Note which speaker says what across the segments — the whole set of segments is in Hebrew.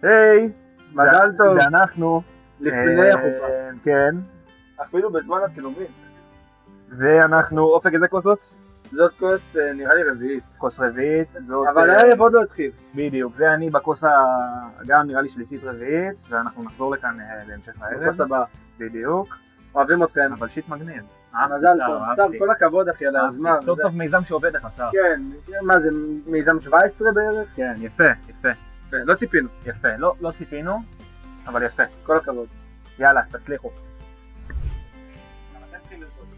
Speaker 1: היי,
Speaker 2: מזל טוב.
Speaker 1: זה אנחנו.
Speaker 2: לפני החופה.
Speaker 1: כן.
Speaker 2: אפילו בזמן הצילומים.
Speaker 1: זה אנחנו, אופק איזה כוסות?
Speaker 2: זאת כוס נראה לי רביעית.
Speaker 1: כוס רביעית.
Speaker 2: אבל הערב עוד לא התחיל.
Speaker 1: בדיוק, זה אני בכוס גם נראה לי שלישית רביעית, ואנחנו נחזור לכאן להמשך הערב.
Speaker 2: בכוס הבאה.
Speaker 1: בדיוק.
Speaker 2: אוהבים אתכם.
Speaker 1: אבל שיט מגניב.
Speaker 2: מזל טוב. סתם, כל הכבוד אחי על היוזמה.
Speaker 1: סוף סוף מיזם שעובד לך, שר.
Speaker 2: כן, מה זה, מיזם 17 בערך?
Speaker 1: כן, יפה, יפה.
Speaker 2: לא ציפינו.
Speaker 1: יפה, לא ציפינו, אבל יפה.
Speaker 2: כל הכבוד.
Speaker 1: יאללה, תצליחו.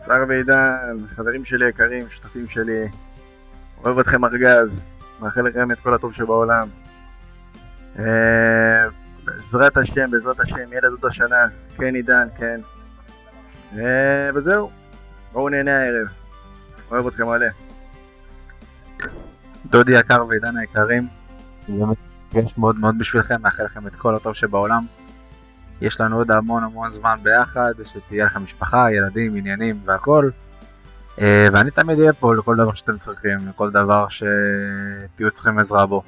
Speaker 3: שר ועידן, חברים שלי יקרים, שותפים שלי, אוהב אתכם ארגז, מאחל לכם את כל הטוב שבעולם. בעזרת השם, ילד עוד השנה, כן עידן, כן. וזהו, בואו נהנה הערב, אוהב אתכם מלא. דודי יקר ועידן היקרים, יש מאוד מאוד בשבילכם, מאחל לכם את כל הטוב שבעולם. יש לנו עוד המון זמן ביחד, שתהיה לכם משפחה, ילדים, עניינים והכל. ואני תמיד אהיה פה לכל דבר שאתם צריכים, לכל דבר שתהיו צריכים עזרה בו.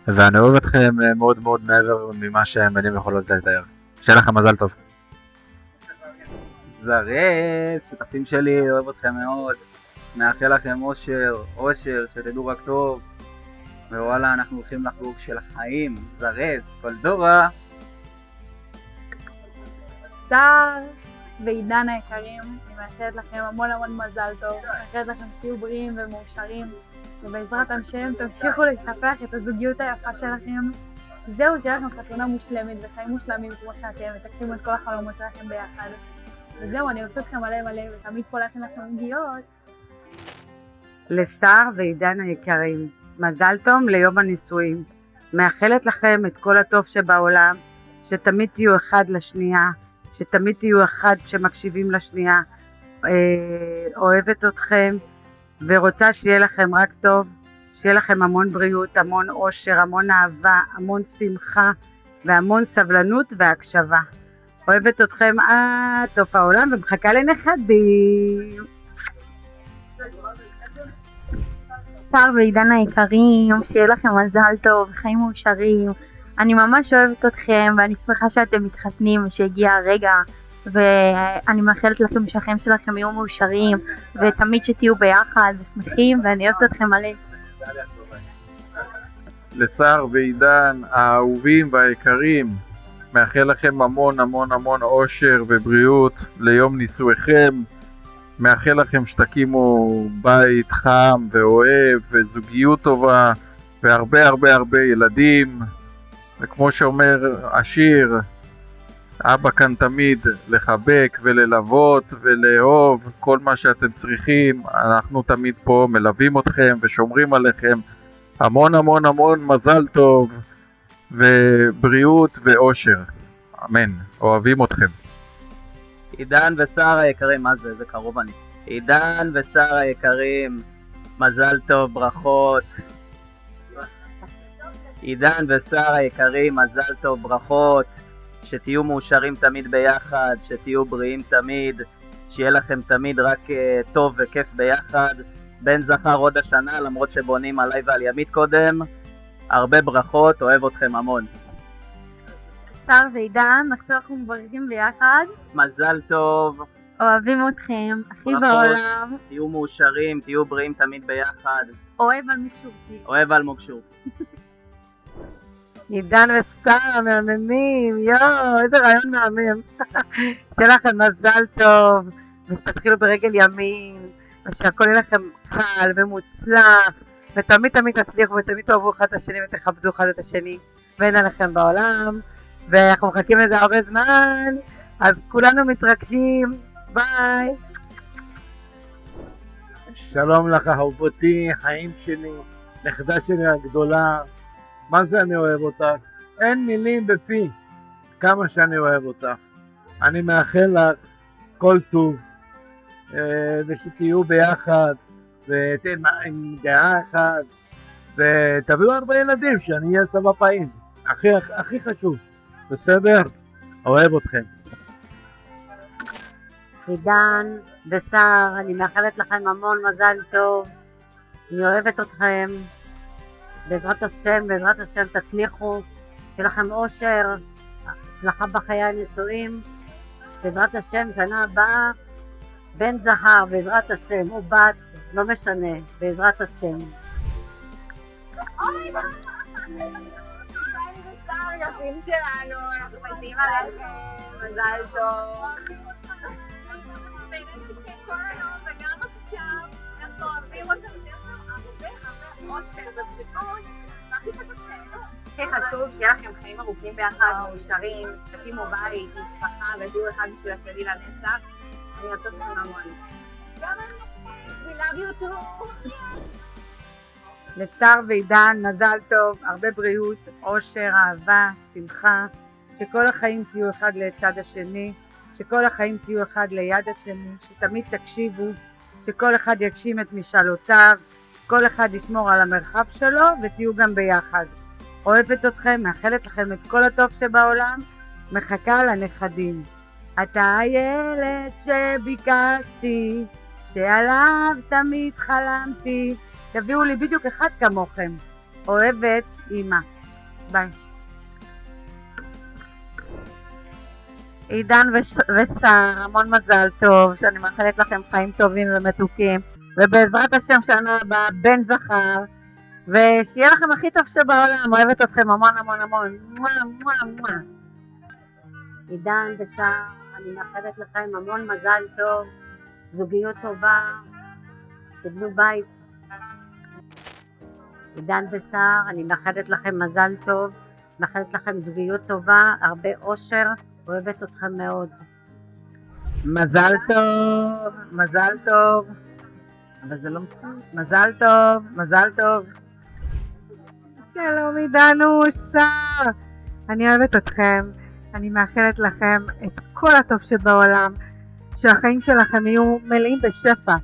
Speaker 3: ואני אוהב אתכם מאוד מאוד מעבר ממה שהמילים יכולות לתאר. שיהיה לכם מזל טוב.
Speaker 4: זרז, שותפים שלי, אוהב אתכם מאוד. מאחל לכם אושר, שתדעו רק טוב. ווואלה, אנחנו הולכים לחגוג של החיים. זרז, כל דורה.
Speaker 5: שר ועידן היקרים, אני מאחלת לכם המון מזל טוב, מאחלת לכם שתהיו בריאים ומאושרים, ובעזרת השם תמשיכו לטפח את הזוגיות היפה שלכם. זהו, שיהיה לכם חתונה מושלמת וחיים מושלמים כמו שאתם, ותגשימו את כל החלומות שלכם ביחד. וזהו, אני אוהבת אתכם מלא, ותמיד פה לכם נגיעות.
Speaker 6: לשר ועידן היקרים, מזל טוב ליום הנישואים. מאחלת לכם את כל הטוב שבעולם, שתמיד תהיו אחד לשנייה, שתמיד תהיו אחד שמקשיבים לשנייה. אוהבת אתכם ורוצה שיהיה לכם רק טוב, שיהיה לכם המון בריאות, המון אושר, המון אהבה, המון שמחה והמון סבלנות והקשבה. אוהבת אתכם עד סוף העולם ומחכה לנכדים.
Speaker 5: שר ועידן היקרים, שיהיה לכם מזל טוב, חיים מאושרים. אני ממש אוהבת אתכם ואני שמחה שאתם מתחתנים ושהגיע הרגע, ואני מאחלת לכם שהחיים שלכם יהיו מאושרים ותמיד שתהיו ביחד ושמחים, ואני אוהבת אתכם מלא.
Speaker 3: לשר ועידן האהובים והיקרים, מאחל לכם המון אושר ובריאות ליום נישואיכם. מאחל לכם שתקימו בית חם ואוהב וזוגיות טובה והרבה ילדים. וכמו שאומר השיר, אבא כאן תמיד לחבק וללוות ולאהוב כל מה שאתם צריכים. אנחנו תמיד פה מלווים אתכם ושומרים עליכם. המון מזל טוב ובריאות ואושר. אמן. אוהבים אתכם.
Speaker 4: עידן ושר היקרים, מה זה? זה קרוב אני. עידן ושר היקרים, מזל טוב, ברכות. עידן ושר היקרים, מזל טוב, ברכות. שתהיו מאושרים תמיד ביחד, שתהיו בריאים תמיד, שיהיה לכם תמיד רק טוב וכיף ביחד. בן זכר עוד השנה, למרות שבונים עליי ועל ימית קודם. הרבה ברכות, אוהב אתכם המון.
Speaker 5: שר ועידן, עכשיו אנחנו מברכים ביחד.
Speaker 4: מזל טוב.
Speaker 5: אוהבים אתכם, הכי
Speaker 4: ברכות.
Speaker 5: בעולם.
Speaker 4: תהיו מאושרים, תהיו בריאים תמיד ביחד.
Speaker 5: אוהב על מקשורתי.
Speaker 4: אוהב על מוקשור.
Speaker 6: עידן ושר המהממים, יואו, איזה רעיון מהמם. שיהיה לכם מזל טוב, ושתתחילו ברגל ימין, ושהכל יהיה לכם קל ומוצלח, ותמיד תצליחו ותמיד תאהבו אחד את השני ותכבדו אחד את השני, ואין עליכם בעולם, ואנחנו מחכים לזה הרבה זמן, אז כולנו מתרגשים, ביי.
Speaker 7: שלום לך אהובתי, חיים שלי, נכדה שלי הגדולה, מה זה אני אוהב אותך? אין מילים בפי כמה שאני אוהב אותך. אני מאחל לך כל טוב, ושתהיו ביחד עם דעה אחת, ותביאו הרבה ילדים שאני אהיה סבא פעיל, הכי חשוב, בסדר? אוהב אתכם.
Speaker 6: עידן ושר, אני מאחלת לכם המון מזל טוב, אני אוהבת אתכם, בעזרת השם תצליחו,
Speaker 8: שיהיה לכם אושר, הצלחה בחיי הנישואים, בעזרת השם שנה הבאה, בן זכר בעזרת השם, או בת, לא משנה, בעזרת השם.
Speaker 5: יפים שלנו, אנחנו מתים עליכם, מזל טוב. וגם עכשיו, אנחנו אוהבים אותם שיש לנו הרבה אושר ובריאות, והכי חשוב שיהיה לכם חיים ארוכים ביחד, מאושרים, תקימו בית, משפחה, ותהיו אחד בשביל השני לנצח. אני אוהבת אתכם המון. גם אני, we love you too.
Speaker 6: לשר ועידן, מזל טוב, הרבה בריאות, אושר, אהבה, שמחה, שכל החיים תהיו אחד לצד השני, שכל החיים תהיו אחד ליד השני, שתמיד תקשיבו, שכל אחד יגשים את משאלותיו, כל אחד ישמור על המרחב שלו ותהיו גם ביחד. אוהבת אתכם, מאחלת לכם את כל הטוב שבעולם, מחכה לנכדים. אתה הילד שביקשתי, שעליו תמיד חלמתי, תביאו לי בדיוק אחד כמוכם. אוהבת אמא. ביי. עידן ושר, המון מזל טוב, שאני מאחלת לכם חיים טובים ומתוקים, ובעזרת השם שנה הבאה בן זכר, ושיהיה לכם הכי טוב שבעולם. אוהבת אתכם המון המון המון.
Speaker 8: עידן ושר, אני מאחלת לכם המון מזל טוב, זוגיות טובה, תבנו בית. עידן ושר, אני מאחלת לכם מזל טוב, מאחלת לכם זוגיות טובה, הרבה אושר, אוהבת אתכם מאוד.
Speaker 6: מזל טוב, מזל טוב. אבל זה לא מצוין. מזל טוב, מזל טוב. שלום עידנוש, שר. אני אוהבת אתכם. אני מאחלת לכם את כל הטוב שבעולם, שהחיים שלכם יהיו מלאים בשפע,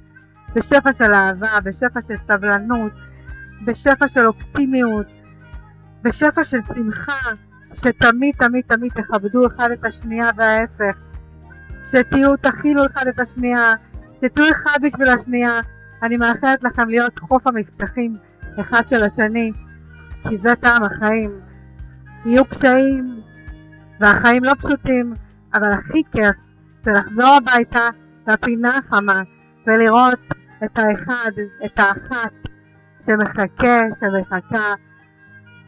Speaker 6: בשפע של אהבה, בשפע של סבלנות, בשפע של אופטימיות, בשפע של שמחה, שתמיד תמיד תמיד תכבדו אחד את השנייה וההפך, תכילו אחד את השנייה, שתהיו אחד בשביל השנייה. אני מאחלת לכם להיות חוף המבטחים אחד של השני, כי זה טעם החיים. יהיו קשיים והחיים לא פשוטים, אבל הכי כיף זה לחזור הביתה לפינה החמה ולראות את האחד, את האחת שמחכה,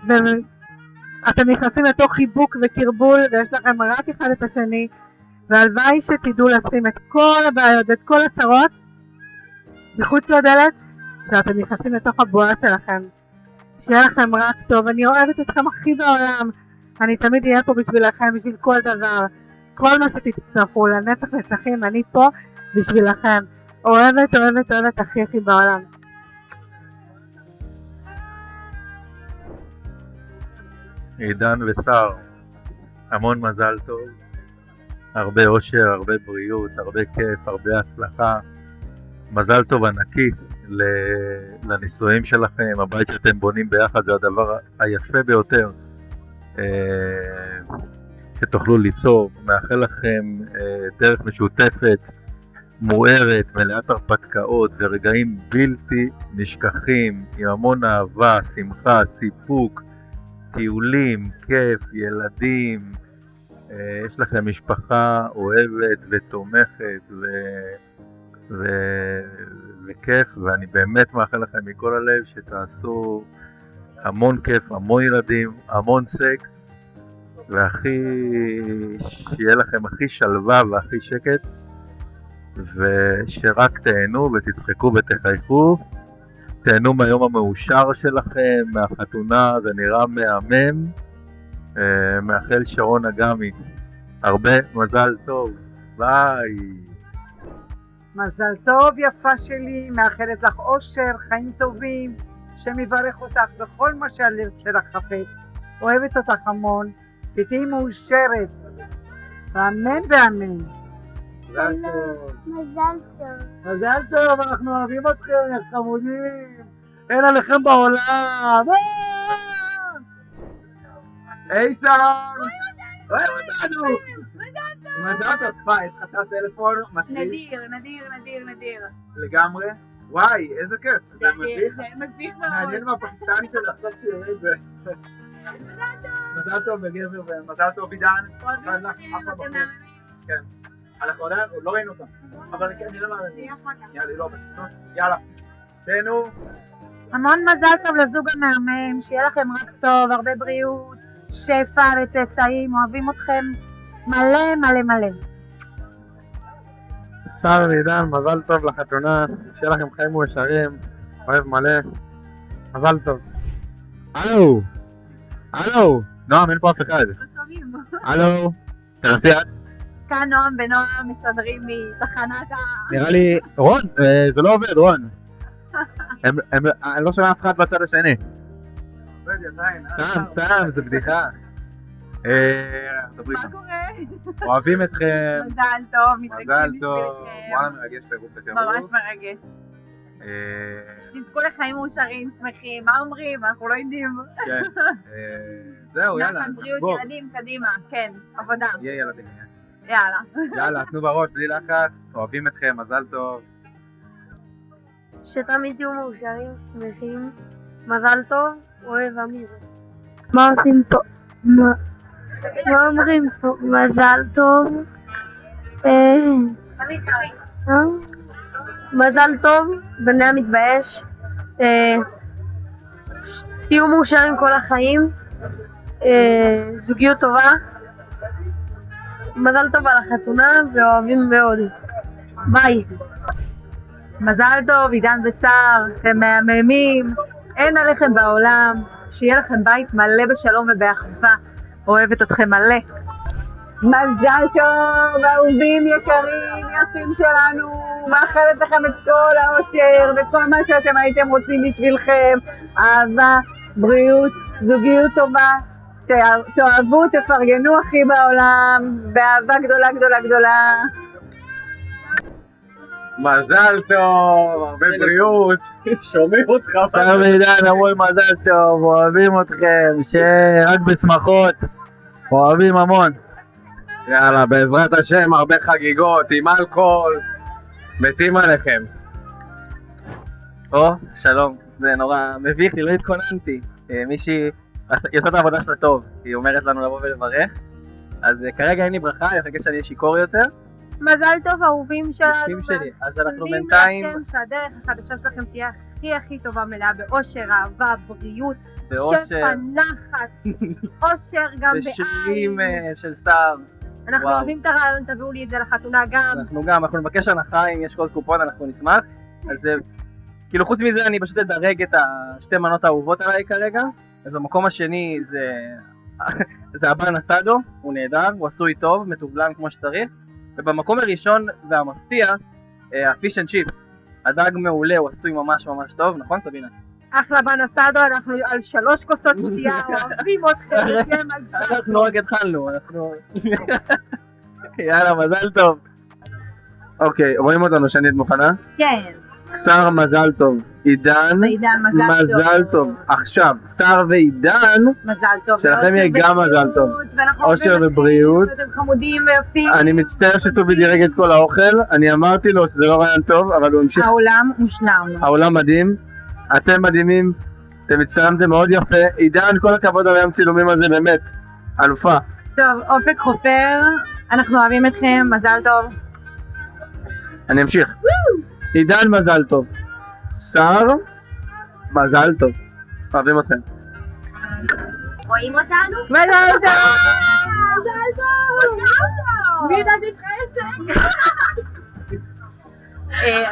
Speaker 6: ואתם נכנסים לתוך חיבוק וקרבול ויש לכם רק אחד את השני, והלוואי שתדעו לשים את כל הבעיות ואת כל הצרות מחוץ לדלת, שאתם נכנסים לתוך הבועה שלכם. שיהיה לכם רק טוב. אני אוהבת אתכם הכי בעולם, אני תמיד אהיה פה בשבילכם, בשביל כל דבר, כל מה שתצטרכו, לנצח נצחים, אני פה בשבילכם. אוהבת, אוהבת, אוהבת הכי הכי בעולם.
Speaker 3: עידן ושר, המון מזל טוב, הרבה אושר, הרבה בריאות, הרבה כיף, הרבה הצלחה. מזל טוב ענקי לנישואים שלכם. הבית שאתם בונים ביחד זה הדבר היפה ביותר שתוכלו ליצור. מאחל לכם דרך משותפת, מוארת, מלאת הרפתקאות ורגעים בלתי נשכחים, עם המון אהבה, שמחה, סיפוק, טיולים, כיף, ילדים. יש לכם משפחה אוהבת ותומכת וכיף, ואני באמת מאחל לכם מכל הלב שתעשו המון כיף, המון ילדים, המון סקס, שיהיה לכם הכי שלווה והכי שקט, ושרק תהנו ותצחקו ותחייכו. תהנו מהיום המאושר שלכם, מהחתונה, זה נראה מהמם. מאחל שרון אגמי הרבה מזל טוב, ביי.
Speaker 6: מזל טוב יפה שלי, מאחלת לך אושר, חיים טובים, שמברך אותך בכל מה שהלב שלך חפץ. אוהבת אותך המון, ותהי מאושרת, ואמן ואמן.
Speaker 2: מזל טוב.
Speaker 5: מזל טוב.
Speaker 7: מזל טוב, אנחנו אוהבים אתכם, חמודים. אין עליכם בעולם.
Speaker 2: היי שר! אוהב אותנו! מזל טוב. יש לך את הטלפון?
Speaker 5: נדיר.
Speaker 1: לגמרי. וואי, איזה כיף.
Speaker 5: זה מביך מאוד.
Speaker 1: מעניין מה הפקיסטני שלך, עכשיו תראה את זה.
Speaker 5: מזל טוב.
Speaker 2: מזל טוב בגבר ומזל טוב עידן. כן. אנחנו עדיין, עוד לא ראינו אותם. אבל נראה מה... יאללה. תהנו.
Speaker 5: המון מזל טוב לזוג המהמם, שיהיה לכם רק טוב, הרבה בריאות, שפע וצאצאים, אוהבים אתכם מלא מלא מלא.
Speaker 7: שר ועידן, מזל טוב לחתונה, שיהיה לכם חיים מאושרים, אוהב מלא, מזל טוב.
Speaker 3: הלו! הלו! נועם, אין פה אף אחד. הלו! תנסי את?
Speaker 5: כאן נועם ונועם מסתדרים מתחנת
Speaker 3: נראה לי... רון! זה לא עובד, רון! אני לא שומע אף אחד בצד השני. סתם, זה בדיחה.
Speaker 5: מה קורה?
Speaker 3: אוהבים אתכם.
Speaker 5: מזל טוב,
Speaker 3: מזל
Speaker 5: מתרגשים
Speaker 3: טוב.
Speaker 5: בשבילכם.
Speaker 3: וואלה מרגש טירוף בטירוף.
Speaker 5: ממש מרגש. שתזכו לחיים מאושרים, שמחים, מה אומרים? אנחנו לא יודעים.
Speaker 3: כן. זהו, יאללה.
Speaker 5: נחת, בריאות, ילדים, קדימה, כן, עבודה.
Speaker 3: יהיה ילדים.
Speaker 5: יאללה.
Speaker 3: יאללה, תנו בראש, בלי לחץ. אוהבים אתכם, מזל טוב.
Speaker 9: שתמיד תהיו מאושרים, שמחים, מזל טוב, אוהב אמיר. מה עושים פה? מה אומרים פה? מזל טוב. מזל טוב, בני המתבייש. תהיו מאושרים כל החיים. זוגיות טובה. מזל טוב על החתונה ואוהבים מאוד. ביי.
Speaker 5: מזל טוב, עידן ושר, אתם מהממים, אין עליכם בעולם, שיהיה לכם בית מלא בשלום ובאחווה, אוהבת אתכם מלא. מזל טוב, אהובים יקרים, יפים שלנו, מאחלת לכם את כל האושר וכל מה שאתם הייתם רוצים בשבילכם, אהבה, בריאות, זוגיות טובה, תאהבו, תפרגנו הכי בעולם, באהבה גדולה גדולה גדולה.
Speaker 3: מזל טוב, הרבה בריאות.
Speaker 2: שומעים אותך.
Speaker 4: שר ועידן, המון מזל טוב, אוהבים אתכם, שרק בשמחות, אוהבים המון.
Speaker 3: יאללה, בעזרת השם, הרבה חגיגות, עם אלכוהול, מתים עליכם.
Speaker 4: שלום, זה נורא מביך לי, לא התכוננתי. מישהי עושה את העבודה שלה טוב, היא אומרת לנו לבוא ולברך. אז כרגע אין לי ברכה, אני חכה שאני אהיה שיכור יותר.
Speaker 5: מזל טוב אהובים שלנו,
Speaker 4: אז אנחנו בינתיים
Speaker 5: לכם שהדרך החדשה שלכם תהיה הכי טובה, מלאה באושר, אהבה, בריאות,
Speaker 4: באושר.
Speaker 5: שפע, נחת, אושר גם
Speaker 4: בשירים
Speaker 5: בעין.
Speaker 4: של שר.
Speaker 5: אנחנו אוהבים את הרעיון, תביאו לי את זה לחתונה גם.
Speaker 4: אנחנו נבקש הנחה, אם יש קוד קופון אנחנו נשמח. אז כאילו חוץ מזה אני פשוט אדרג את השתי מנות האהובות עליי כרגע. אז במקום השני זה הבן אסדו, הוא נהדר, הוא עשוי טוב, מתובלן כמו שצריך. ובמקום הראשון והמפתיע, הפיש אנד צ'יפס, הדג מעולה, הוא עשוי ממש ממש טוב, נכון סבינה?
Speaker 5: אחלה בן אסדו, אנחנו על 3 כוסות שתייה, אוהבים אתכם,
Speaker 4: אנחנו רק התחלנו, יאללה, מזל טוב.
Speaker 3: אוקיי, רואים אותנו שנית מוכנה?
Speaker 5: כן.
Speaker 3: שר מזל טוב, עידן מזל טוב. עכשיו, שר ועידן,
Speaker 5: מזל טוב.
Speaker 3: שלכם יהיה גם מזל טוב. אושר ובריאות.
Speaker 5: אתם חמודים ויפים.
Speaker 3: אני מצטער שטובי דירג את כל האוכל, אני אמרתי לו שזה לא רעיון טוב, אבל הוא המשיך.
Speaker 5: העולם מושלם.
Speaker 3: העולם מדהים, אתם מדהימים, אתם הצטלמתם מאוד יפה. עידן, כל הכבוד על היום צילומים הזה, באמת, אלופה.
Speaker 5: טוב, אופק חופר, אנחנו אוהבים אתכם, מזל טוב.
Speaker 3: אני אמשיך. עידן מזל טוב, שר מזל טוב, אוהבים אתכם.
Speaker 9: רואים אותנו?
Speaker 5: מזל טוב! מזל טוב! מי ידע שיש לך עסק?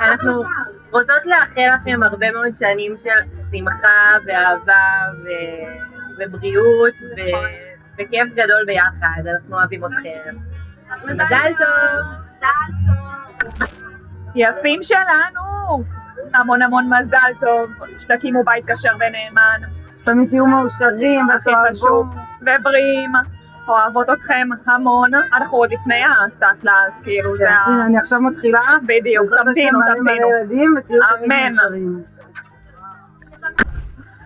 Speaker 5: אנחנו רוצות לאחל לכם הרבה מאוד שנים של שמחה ואהבה ובריאות וכיף גדול ביחד, אנחנו אוהבים אתכם. מזל טוב! יפים שלנו! המון המון מזל טוב, שתקימו בית כשר ונאמן.
Speaker 6: תמיד תהיו מאושרים
Speaker 5: ותאהבו ובריאים, אוהבות אתכם המון. אנחנו עוד לפני הסטלה, אז כאילו זה ה...
Speaker 6: הנה, אני עכשיו מתחילה.
Speaker 5: בדיוק, תמתינו. אמן.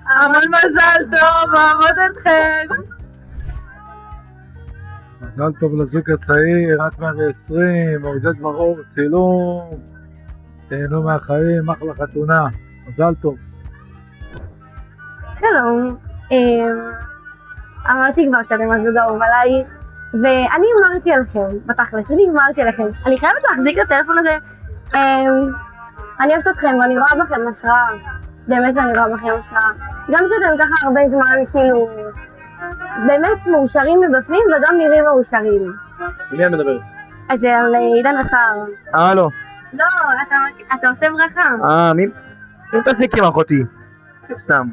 Speaker 5: המון מזל טוב, אוהבות אתכם.
Speaker 7: מזל טוב לזוג הצעיר, רק 120, עודד ברור, צילום, תהנו מהחיים, אחלה חתונה, מזל טוב.
Speaker 9: שלום, אמרתי כבר שאתם הזוג האהוב עליי, ואני אמרתי עליכם, בתכלס, אני אמרתי עליכם. אני חייבת להחזיק את הטלפון הזה. אני אוהבת אתכם ואני רואה בכם השראה. באמת שאני רואה בכם השראה. גם שאתם ככה הרבה זמן, כאילו, באמת מאושרים מבפנים וגם נראים מאושרים.
Speaker 2: מי אני מדבר?
Speaker 9: אז זה על עידן השר.
Speaker 2: לא.
Speaker 9: לא, אתה עושה ברכה.
Speaker 2: מי מתעסק עם אחותי? סתם.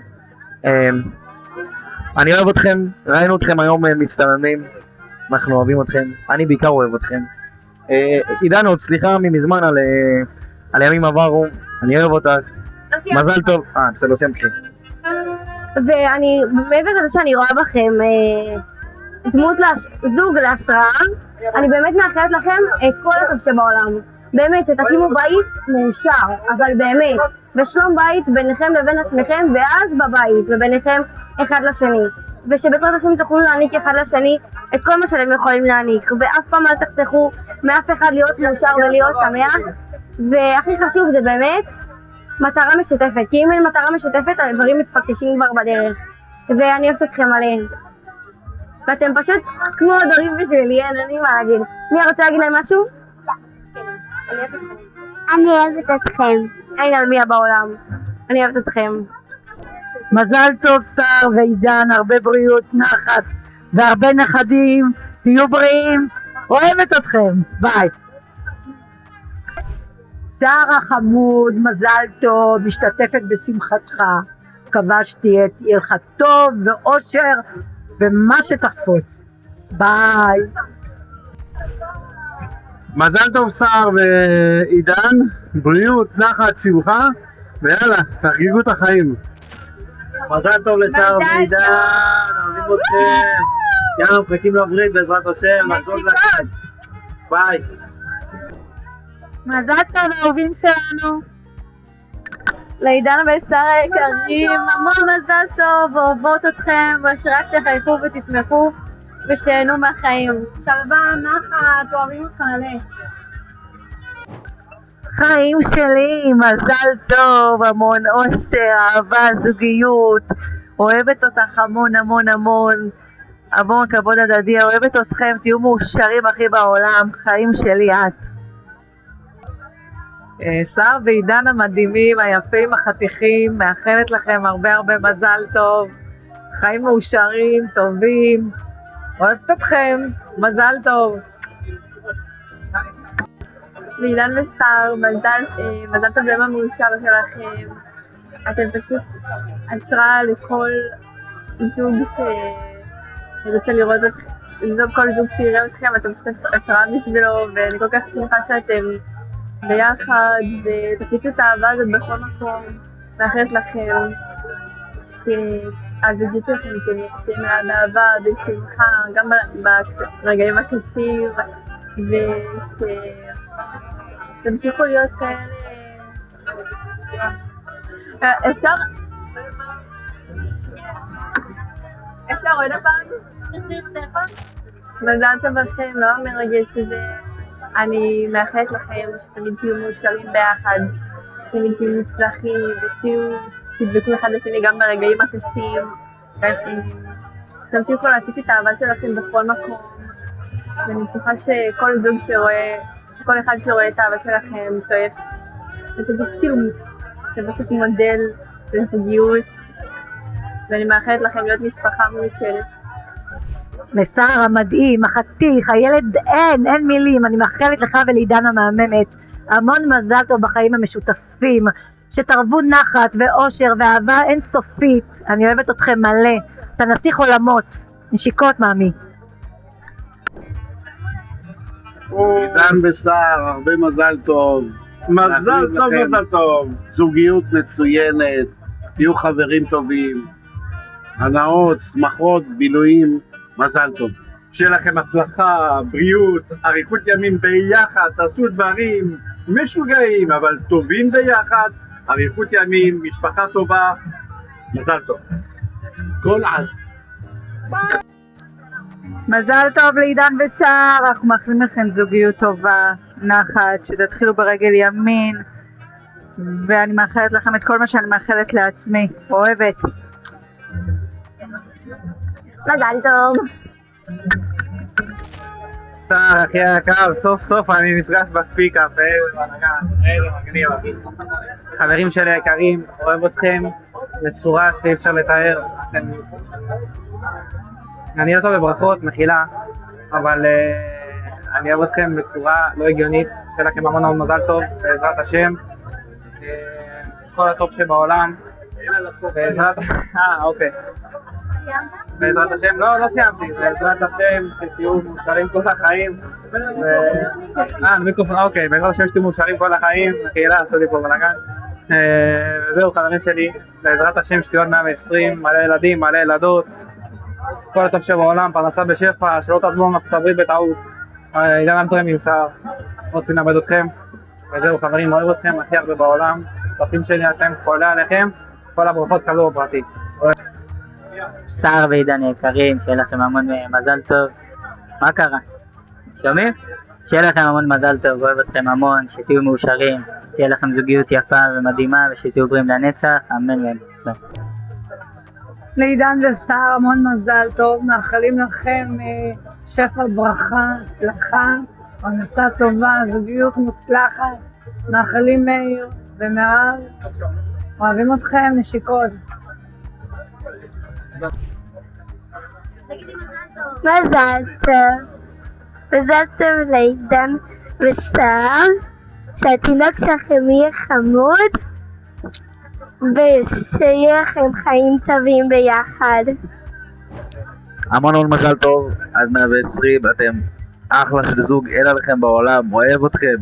Speaker 2: אני אוהב אתכם, ראינו אתכם היום מצטלמים, אנחנו אוהבים אתכם, אני בעיקר אוהב אתכם. עידן, עוד סליחה ממזמן על ימים עברו, אני אוהב אותך, מזל טוב. בסדר, לא סיימתי.
Speaker 9: ואני, מעבר לזה שאני רואה בכם דמות זוג להשראה, אני באמת מאחלת לכם את כל הטוב שבעולם. באמת, שתקימו בית מאושר, אבל באמת, ושלום בית ביניכם לבין עצמכם, ואז בבית, וביניכם אחד לשני. ושבעזרת השם תוכלו להעניק אחד לשני את כל מה שאתם יכולים להעניק, ואף פעם אל תחסכו מאף אחד להיות מאושר ולהיות שמח. והכי חשוב זה באמת מטרה משותפת, כי אם אין מטרה משותפת הדברים מתפקששים כבר בדרך. ואני אוהבת אתכם עליהם. ואתם פשוט כמו הדברים בשבילי, אין לי מה להגיד. מי רוצה להגיד להם משהו? אני אוהבת אתכם. אין על מי בעולם. אני אוהבת אתכם.
Speaker 6: מזל טוב שר ועידן, הרבה בריאות, נחת והרבה נכדים, תהיו בריאים, אוהבת אתכם, ביי. שר החמוד, מזל טוב, משתתפת בשמחתך, מקווה שתהיה לך טוב ואושר ומה שתחפוץ, ביי.
Speaker 7: מזל טוב שר ועידן, בריאות, נחת, שמחה, ויאללה, תחגגו את החיים.
Speaker 2: מזל טוב לשר ועידן, אוהבים אתכם, יאללה, מחכים לברית בעזרת השם, נחגוג לכם, ביי.
Speaker 6: מזל טוב אהובים שלנו.
Speaker 5: לעידן ושרה היקרים, המון מזל טוב, אוהבות אתכם, ושרק תחייכו ותשמחו ושתהנו מהחיים. שלווה, נחת, אוהבים אותך מלא.
Speaker 6: חיים שלי, מזל טוב, המון אושר, אהבה, זוגיות, אוהבת אותך המון המון המון, המון כבוד הדדי, אוהבת אתכם, תהיו מאושרים הכי בעולם, חיים שלי את. שר ועידן המדהימים, היפים, החתיכים, מאחלת לכם הרבה הרבה מזל טוב, חיים מאושרים, טובים, אוהבת אתכם, מזל טוב.
Speaker 5: לעידן ושר, מזל טוב ליום המאושר שלכם. אתם פשוט השראה לכל זוג שרוצה לראות אתכם, כל זוג שיראה אתכם, אתם פשוט השראה בשבילו, ואני כל כך שמחה שאתם ביחד, ותפיצו את האהבה הזאת בכל מקום. מאחלת לכם שהזוגיות שלכם תהיה מלאה באהבה, בשמחה, גם ברגעים הקשים, תמשיכו להיות כאלה. אפשר עוד הפעם? מזל טוב לכם, לא מרגש שזה. אני מאחלת לכם שתמיד תהיו מאושרים ביחד, תמיד תהיו מוצלחים ותדבקו אחד לשני גם ברגעים הקשים. תמשיכו להפיץ את האהבה שלכם בכל מקום, ואני בטוחה שכל אחד שרואה את האהבה שלכם שואף. זה פשוט מודל לזוגיות, ואני מאחלת לכם להיות משפחה מאושרת.
Speaker 6: לשר המדהים, החתיך, הילד, אין מילים, אני מאחלת לך ולעידן המהממת המון מזל טוב בחיים המשותפים, שתרבו נחת ואושר ואהבה אינסופית. אני אוהבת אתכם מלא, תנסיך עולמות, נשיקות מאמי.
Speaker 7: עידן ושר, הרבה מזל טוב.
Speaker 2: מזל טוב, מזל טוב.
Speaker 7: זוגיות מצוינת, תהיו חברים טובים, הנאות, שמחות, בילויים, מזל טוב.
Speaker 2: שיהיה לכם הצלחה, בריאות, אריכות ימים ביחד, תעשו דברים משוגעים אבל טובים ביחד, אריכות ימים, משפחה טובה, מזל טוב.
Speaker 7: כל עז.
Speaker 6: מזל טוב לעידן ושר, אנחנו מאחלים לכם זוגיות טובה, נחת, שתתחילו ברגל ימין, ואני מאחלת לכם את כל מה שאני מאחלת לעצמי, אוהבת.
Speaker 9: מזל טוב.
Speaker 1: סער, אחי היקר, סוף סוף אני נפגש בספיקאפ, איזה מגניב. חברים שלי היקרים, אוהב אתכם בצורה שאי אפשר לתאר. אני לא טוב בברכות, מחילה, אבל אני אוהב אתכם בצורה לא הגיונית. שיהיה לכם המון המון מזל טוב, בעזרת השם. כל הטוב שבעולם. בעזרת... אוקיי. בעזרת השם, לא סיימתי, בעזרת השם שתהיו מאושרים כל החיים. מיקרופון, אוקיי, בעזרת השם שתהיו מאושרים כל החיים. הקהילה עשו לי פה בלגן. וזהו חברים שלי, בעזרת השם שתהיו עוד 120, מלא ילדים, מלא ילדות. כל הטוב שבעולם, פרנסה בשפע, שלא תעזבו מארצות הברית בטעות. עידן אמצרי מיוסר, רוצים לאבד אתכם. וזהו חברים, אוהב אתכם הכי הרבה בעולם. שותפים שלי אתם, חולה עליכם, כל הברכות קבלו בפרטי.
Speaker 4: סער ועידן יקרים, שיהיה לכם המון מזל טוב. מה קרה? שומעים? שיהיה לכם המון מזל טוב, אוהב אתכם המון, שתהיו מאושרים, שתהיה לכם זוגיות יפה ומדהימה ושתהיו בריאים לנצח, אמן ואמן.
Speaker 6: לעידן וסער המון מזל טוב, מאחלים לכם שפע ברכה, הצלחה, פרנסה טובה, זוגיות מוצלחת, מאחלים מאיר ומירב, אוהבים אתכם, נשיקות.
Speaker 9: מזל טוב. מזל טוב לעידן וסער, שהתינוק שלכם יהיה חמוד ושיהיה לכם חיים טובים ביחד.
Speaker 2: המון המון מזל טוב, עד 120, אתם אחלה של זוג, אין עליכם בעולם, אוהב אתכם.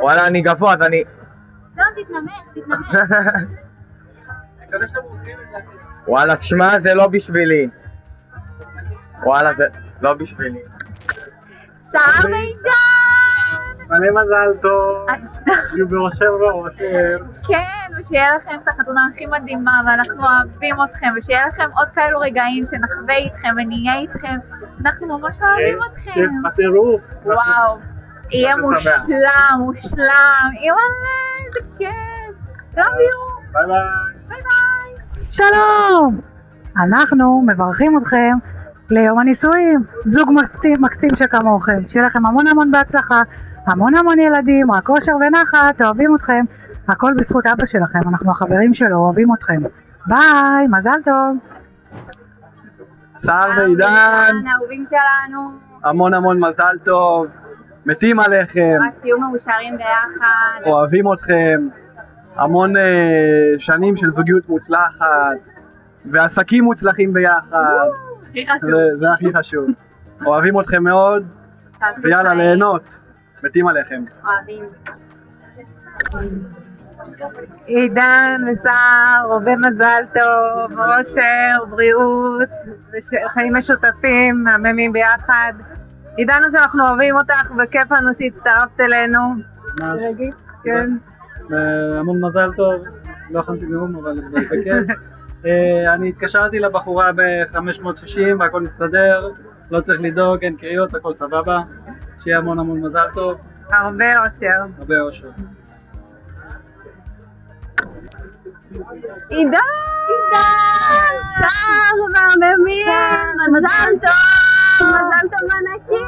Speaker 2: וואלה, אני גבוה, אז אני...
Speaker 9: לא, תתנמך.
Speaker 2: וואלה, תשמע, זה לא בשבילי. וואלה, זה לא בשבילי.
Speaker 9: סער ועידן!
Speaker 1: מלא מזל טוב, יהיו בראשם ובראשם.
Speaker 5: כן, ושיהיה לכם את החתונה הכי מדהימה, ואנחנו אוהבים אתכם, ושיהיה לכם עוד כאלו רגעים שנחווה איתכם ונהיה איתכם. אנחנו ממש אוהבים אתכם.
Speaker 1: בטירוף.
Speaker 5: וואו, יהיה מושלם. אימא'לה, איזה כיף. Love you.
Speaker 1: ביי ביי.
Speaker 5: ביי ביי.
Speaker 6: שלום! אנחנו מברכים אתכם ליום הנישואים, זוג מקסים שכמוכם, שיהיה לכם המון המון בהצלחה, המון המון ילדים, רק אושר ונחת, אוהבים אתכם, הכל בזכות אבא שלכם, אנחנו החברים שלו, אוהבים אתכם. ביי, מזל טוב.
Speaker 1: סער ועידן,
Speaker 5: האהובים שלנו,
Speaker 1: המון המון מזל טוב, מתים עליכם,
Speaker 5: רק תהיו מאושרים ביחד.
Speaker 1: אוהבים אתכם, המון שנים של זוגיות מוצלחת ועסקים מוצלחים ביחד.
Speaker 5: הכי חשוב.
Speaker 1: זה הכי חשוב. אוהבים אתכם מאוד, ויאללה ליהנות, מתים עליכם.
Speaker 5: אוהבים.
Speaker 6: עידן וסער, הרבה מזל טוב, אושר, בריאות, וחיים משותפים, מהממים ביחד. עידנו שאנחנו אוהבים אותך וכיף לנו שהצטרפת אלינו.
Speaker 1: ממש.
Speaker 6: כן.
Speaker 1: המון מזל טוב, לא הכנתי נאום אבל זה בכיף. אני התקשרתי לבחורה ב-560 והכל מסתדר, לא צריך לדאוג, אין קריאות, הכל סבבה. שיהיה המון המון מזל טוב.
Speaker 6: הרבה אושר.
Speaker 1: הרבה אושר.
Speaker 6: עידן! סער והממים! מזל טוב! מזל טוב ענקי!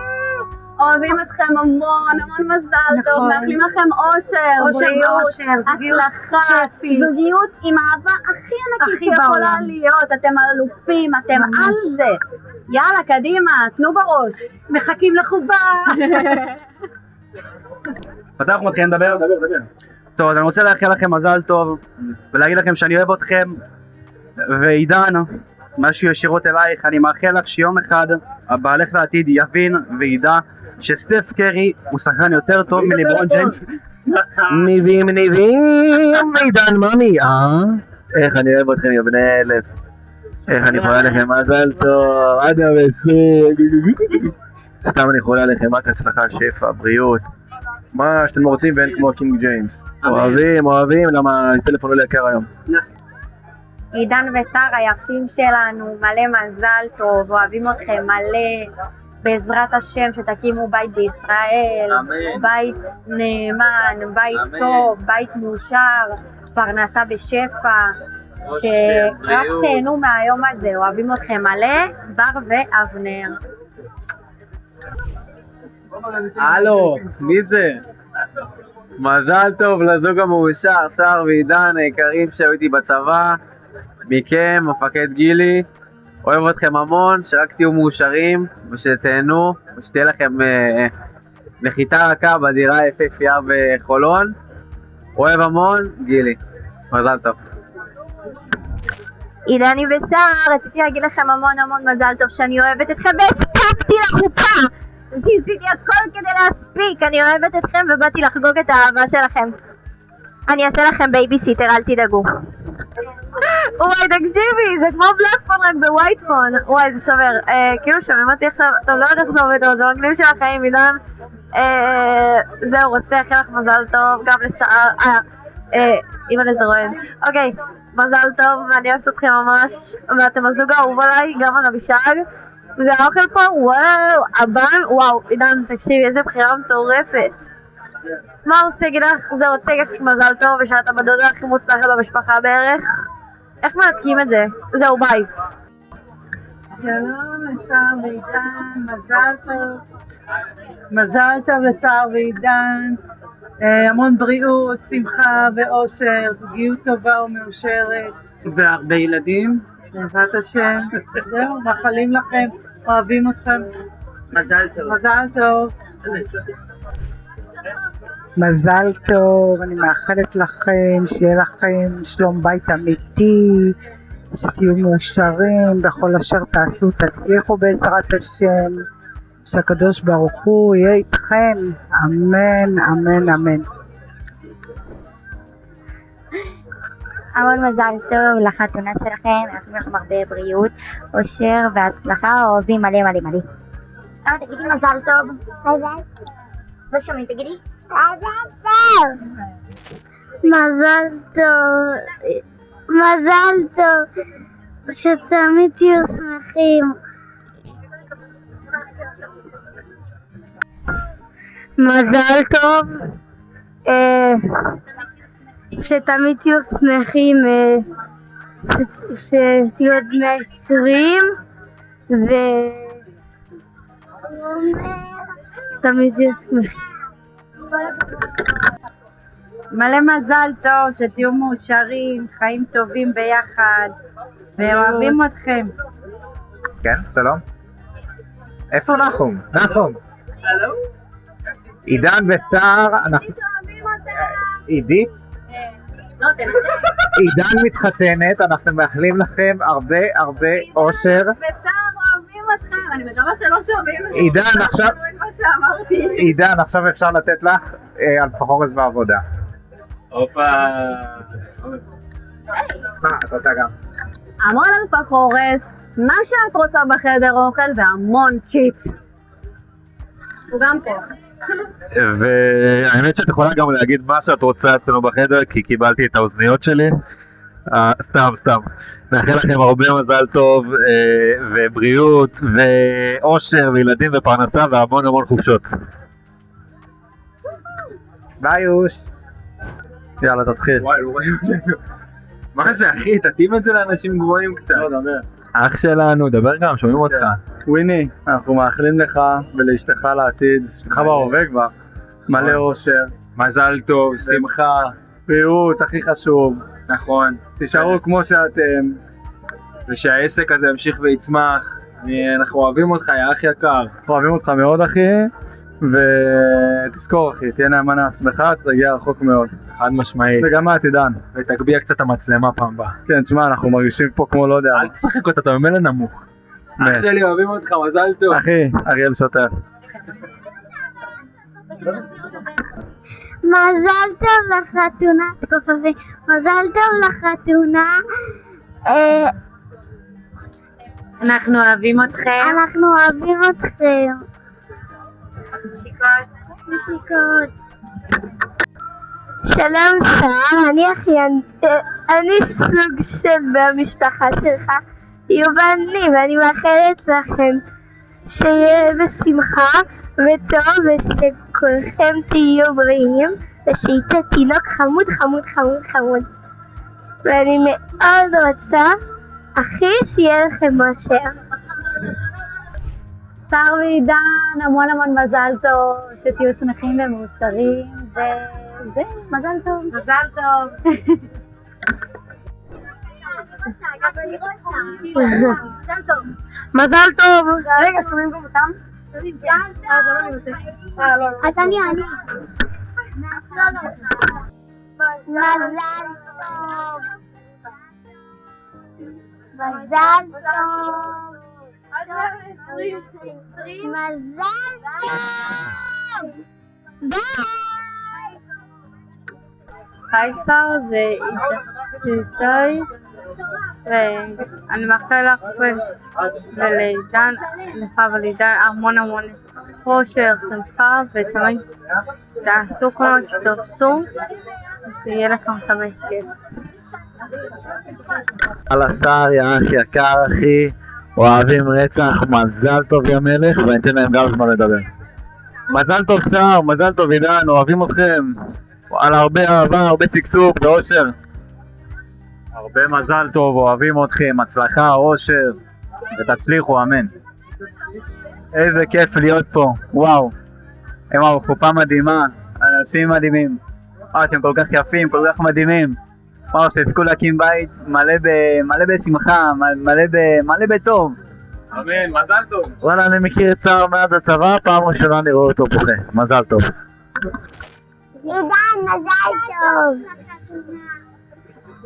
Speaker 5: אוהבים אתכם המון מזל טוב, מאחלים לכם אושר, בריאות, הצלחה, זוגיות עם האהבה הכי ענקית שיכולה להיות, אתם אלופים, אתם על זה. יאללה, קדימה, תנו בראש.
Speaker 6: מחכים לחובה!
Speaker 1: מתי אנחנו מתחילים לדבר? טוב, אז אני רוצה לאחל לכם מזל טוב ולהגיד לכם שאני אוהב אתכם, ועידן, משהו ישירות אלייך, אני מאחל לך שיום אחד הבעלך לעתיד יבין וידע שסטף קרי הוא שחקן יותר טוב מליברון ג'יימס.
Speaker 2: ניבים, עידן ממי, איך אני אוהב אתכם יא בני אלף. איך אני חולה לכם מזל טוב, עד המסוג. סתם אני חולה לכם רק הצלחה, שפע, בריאות, מה שאתם רוצים, ואין כמו קינג ג'יימס. אוהבים, למה הטלפון לא יקר היום.
Speaker 9: עידן וסער היפים שלנו, מלא מזל טוב, אוהבים אתכם מלא, בעזרת השם שתקימו בית בישראל, בית נאמן, בית טוב, בית מאושר, פרנסה בשפע, שרק תהנו מהיום הזה, אוהבים אתכם מלא, בר ואבנר.
Speaker 3: הלו, מי זה? מזל טוב לזוג המאושר, שר ועידן היקרים שהיו איתי בצבא, מכם, מפקד גילי, אוהב אתכם המון, שרק תהיו מאושרים ושתהנו ושתהיה לכם נחיתה רכה בדירה היפהפייה בחולון. אוהב המון, גילי. מזל טוב.
Speaker 9: עידני ושר, רציתי להגיד לכם המון המון מזל טוב שאני אוהבת אתכם והספקתי לחופה! ניסיתי הכל כדי להספיק, אני אוהבת אתכם ובאתי לחגוג את האהבה שלכם. אני אעשה לכם בייביסיטר, אל תדאגו. וואי, תקשיבי, זה כמו בלאקפון רק בווייטפון. וואי, זה שובר. כאילו שומעים אותי עכשיו, טוב, לא יודעת איך זה עובד, אבל זה מגניב של החיים, עידן. זהו, רוצה לאחל לך מזל טוב, גם לסער, אימא לזרוען. אוקיי, מזל טוב, ואני אוהבת אתכם ממש, ואתם הזוג האהוב עליי, גם על אבישג. והאוכל פה, וואו, הבן, וואו, עידן, תקשיבי, איזה בחירה מטורפת. מה רוצה להגיד לך? זהו, רוצה להגיד לך מזל טוב, ושאתה בדודה הכי מוצלחת במשפחה בערך. איך מנתקים את זה? זהו, ביי.
Speaker 6: שלום לשר ועידן, מזל טוב. מזל טוב לשר ועידן. המון בריאות, שמחה ואושר, זוגיות טובה ומאושרת.
Speaker 1: והרבה ילדים.
Speaker 6: בעזרת השם. זהו, מאחלים לכם, אוהבים אתכם.
Speaker 1: מזל טוב.
Speaker 6: מזל טוב. מזל טוב, אני מאחלת לכם, שיהיה לכם שלום בית אמיתי, שתהיו מאושרים, בכל אשר תעשו תצליחו בעזרת השם, שהקדוש ברוך הוא יהיה איתכם, אמן, אמן, אמן.
Speaker 9: המון מזל טוב לחתונה שלכם, אנחנו לכם הרבה בריאות, אושר והצלחה, אוהבים מלא מלא מלא. תגידי מזל טוב. מזל. לא שומעים, תגידי. מזל טוב. מזל טוב. מזל טוב. שתמיד תהיו שמחים. מזל טוב. שתמיד תהיו שמחים, שתהיו עד 120 ותמיד תהיו שמחים.
Speaker 6: מלא מזל טוב, שתהיו מאושרים, חיים טובים ביחד, ואוהבים אתכם.
Speaker 3: כן, שלום. איפה נחום? נחום. עידן וסער, אנחנו... עידית? עידן מתחתנת, אנחנו מאחלים לכם הרבה הרבה אושר.
Speaker 9: וסער אוהבים אתכם, אני מקווה שלא שומעים את זה.
Speaker 3: עידן, עכשיו...
Speaker 9: מה שאמרתי.
Speaker 3: עידן, עכשיו אפשר לתת לך אלפחורס בעבודה.
Speaker 1: הופה.
Speaker 3: את רוצה גם.
Speaker 9: המון אלפחורס, מה שאת רוצה בחדר אוכל והמון צ'יפס. הוא גם פה.
Speaker 3: והאמת שאת יכולה גם להגיד מה שאת רוצה אצלנו בחדר, כי קיבלתי את האוזניות שלי. סתם. נאחל לכם הרבה מזל טוב ובריאות ואושר וילדים ופרנסה והמון המון חופשות. ביי יוש. יאללה תתחיל.
Speaker 1: וואי, לא רואים את זה. מה זה אחי? תתאים את זה לאנשים גבוהים קצת. לא, דבר.
Speaker 3: אח שלנו, דבר גם, שומעים אותך.
Speaker 2: וויני, אנחנו מאחלים לך ולאשתך לעתיד, אשתך בהווה כבר, מלא אושר,
Speaker 1: מזל טוב, שמחה.
Speaker 2: בריאות, הכי חשוב.
Speaker 1: נכון.
Speaker 2: תישארו כמו שאתם.
Speaker 1: ושהעסק הזה ימשיך ויצמח. אנחנו אוהבים אותך, יא אח יקר.
Speaker 2: אנחנו אוהבים אותך מאוד אחי, ותזכור אחי, תהיה נאמן לעצמך, תגיע רחוק מאוד.
Speaker 1: חד משמעית.
Speaker 2: וגם את עידן.
Speaker 1: ותגביה קצת המצלמה פעם הבאה.
Speaker 2: כן, תשמע, אנחנו מרגישים פה כמו לא יודע.
Speaker 1: אל תשחק אותה, אתה ממילא נמוך. אח שלי, אוהבים אותך, מזל טוב.
Speaker 2: אחי, אריאל שוטר.
Speaker 9: מזל טוב לחתונה, מזל טוב לחתונה.
Speaker 6: אנחנו אוהבים אתכם.
Speaker 9: אנחנו אוהבים אתכם. נשיקות. שלום שר, אני אחיין, אני סוג של במשפחה שלך. תהיו בנים, ואני מאחלת לכם שיהיה בשמחה וטוב ושכולכם תהיו בריאים ושיצא תינוק חמוד. ואני מאוד רוצה הכי שיהיה לכם אושר.
Speaker 5: שר ועידן, המון המון מזל טוב, שתהיו שמחים ומאושרים, וזה, מזל טוב.
Speaker 9: מזל טוב.
Speaker 5: מזל טוב. רגע, שומעים גם אותם?
Speaker 9: אז אני. מזל טוב. מזל טוב. מזל טוב. ביי.
Speaker 6: היי שר, זה איתי, ואני מאחל לך ולעידן, לך ולעידן המון המון אושר, שמחה, ותמיד תעשו כל מה שתרצו, שיהיה לכם חמש כיף.
Speaker 2: על השר, יא אח יקר אחי, אוהבים רצח, מזל טוב יא מלך, ואני אתן להם גם זמן לדבר. מזל טוב שר, מזל טוב עידן, אוהבים אתכם. על הרבה אהבה, הרבה שגשוג ואושר.
Speaker 3: הרבה מזל טוב, אוהבים אתכם, הצלחה, אושר, ותצליחו, אמן.
Speaker 2: איזה כיף להיות פה, וואו. הם חופה מדהימה, אנשים מדהימים. אתם כל כך יפים, כל כך מדהימים. וואו, שתזכו להקים בית מלא בשמחה, מלא בטוב.
Speaker 3: אמן, מזל טוב.
Speaker 2: וואלה, אני מכיר את שר מאז הצבא, פעם ראשונה אני רואה אותו בוכה. מזל טוב.
Speaker 9: עידן, מזל טוב.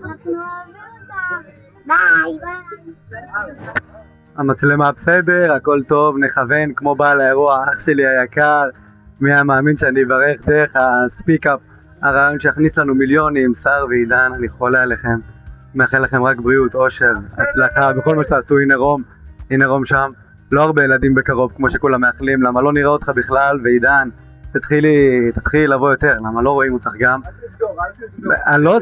Speaker 9: אנחנו אוהבים אותך. ביי.
Speaker 1: המצלמה בסדר, הכל טוב, נכוון כמו בעל האירוע, אח שלי היקר. מי היה מאמין שאני אברך דרך הספיק-אפ, הרעיון שיכניס לנו מיליונים. שר ועידן, אני חולה עליכם. מאחל לכם רק בריאות, אושר, הצלחה, בכל מה שתעשו. הנה רום שם. לא הרבה ילדים בקרוב כמו שכולם מאחלים, למה לא נראה אותך בכלל. ועידן, תתחילי לבוא יותר, למה לא רואים אותך גם? אני לא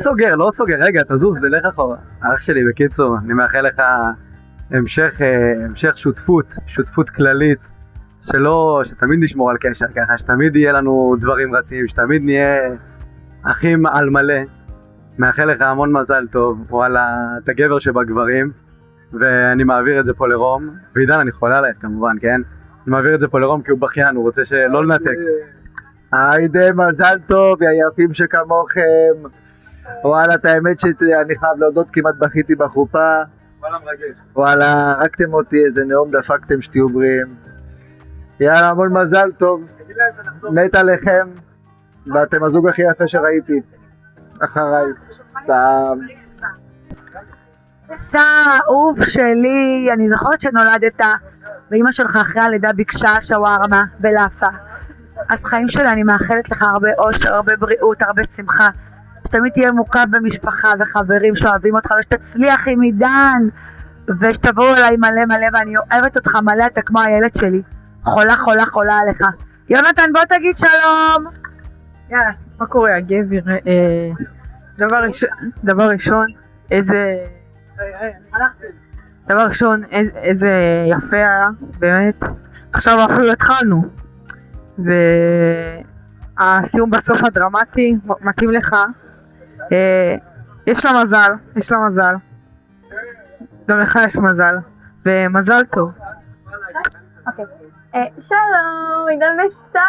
Speaker 1: סוגר, רגע, תזוז, תלך אחורה. אח שלי, בקיצור, אני מאחל לך המשך שותפות כללית, שתמיד נשמור על קשר ככה, שתמיד יהיה לנו דברים רצים, שתמיד נהיה אחים על מלא. מאחל לך המון מזל טוב, וואלה, אתה גבר שבגברים, ואני מעביר את זה פה לרום, ועידן, אני חולה עליך כמובן, כן? אני מעביר את זה פה לרום כי הוא בכיין, הוא רוצה שלא לנתק.
Speaker 7: היידה, מזל טוב, יא יפים שכמוכם. וואלה, את האמת שאני חייב להודות, כמעט בכיתי בחופה.
Speaker 1: וואלה מרגש.
Speaker 7: וואלה, הרגתם אותי, איזה נאום דפקתם, שתהיו בריאים. יאללה, המון מזל טוב, מת עליכם, ואתם הזוג הכי יפה שראיתי. אחריי, סתם.
Speaker 6: שר האהוב שלי, אני זוכרת שנולדת ואמא שלך אחרי הלידה ביקשה שווארמה ולאפה. אז חיים שלי, אני מאחלת לך הרבה אושר, הרבה בריאות, הרבה שמחה, שתמיד תהיה מוקף במשפחה וחברים שאוהבים אותך, ושתצליח עם עידן, ושתבואו אליי מלא מלא, ואני אוהבת אותך מלא, אתה כמו הילד שלי, חולה עליך. יונתן, בוא תגיד שלום. יאללה, מה קורה הגבר? דבר ראשון, איזה יפה היה, באמת. עכשיו אפילו התחלנו, והסיום בסוף הדרמטי מתאים לך. יש לה מזל, גם לך יש מזל, ומזל טוב.
Speaker 5: שלום, עידן וסתם,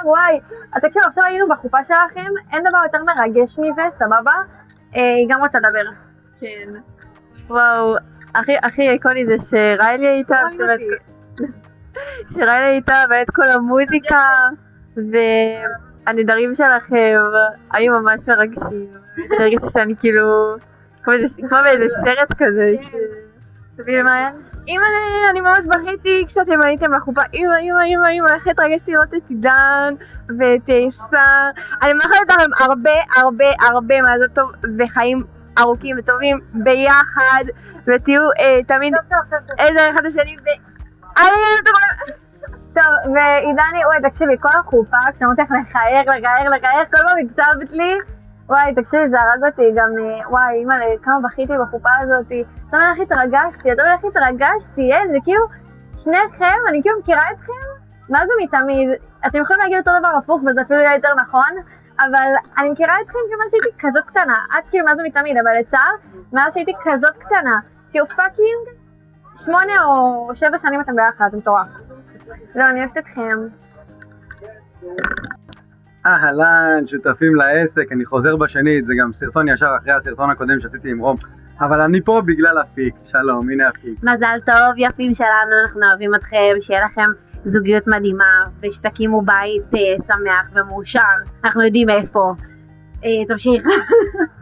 Speaker 5: וואי. אז תקשיב, עכשיו היינו בחופה שלכם, אין דבר יותר מרגש מזה, סבבה? היא גם רוצה לדבר. כן.
Speaker 6: וואו, הכי איקוני זה שריילי הייתה ואת כל המוזיקה, והנדרים שלכם היו ממש מרגשים. הרגשתי שאני כאילו כמו באיזה סרט כזה. תביאי מעיין? אמא, אני ממש בכיתי כשאתם הייתם לחופה. אמא, איך התרגשתי לראות את עידן ואת שרה. אני מאחלת לכם הרבה מזל טוב וחיים ארוכים וטובים ביחד, ותהיו תמיד איזה אחד השני. טוב, ועידני, וואי, תקשיבי, כל החופה, כשאני רוצה לחייך, כל פעם התשבת לי, וואי, תקשיבי, זה הרג אותי, גם, וואי, אמא, כמה בכיתי בחופה הזאת, אתה אומר איך התרגשתי, זה כאילו, שניכם, אני כאילו מכירה אתכם, מאז ומתמיד, אתם יכולים להגיד אותו דבר הפוך, וזה אפילו יהיה יותר נכון,
Speaker 9: אבל אני מכירה אתכם כמה שהייתי כזאת קטנה, את כאילו מה זה מתמיד, אבל לצער, מאז שהייתי כזאת קטנה, כאילו פאקינג 8 או 7 שנים אתם ביחד, זה מטורף. זהו, אני אוהבת אתכם.
Speaker 10: אהלן, שותפים לעסק, אני חוזר בשנית, זה גם סרטון ישר אחרי הסרטון הקודם שעשיתי עם רום, אבל אני פה בגלל אפיק, שלום, הנה אפיק.
Speaker 9: מזל טוב יפים שלנו, אנחנו אוהבים אתכם, שיהיה לכם זוגיות מדהימה, ושתקימו בית שמח ומאושר, אנחנו יודעים איפה. תמשיך.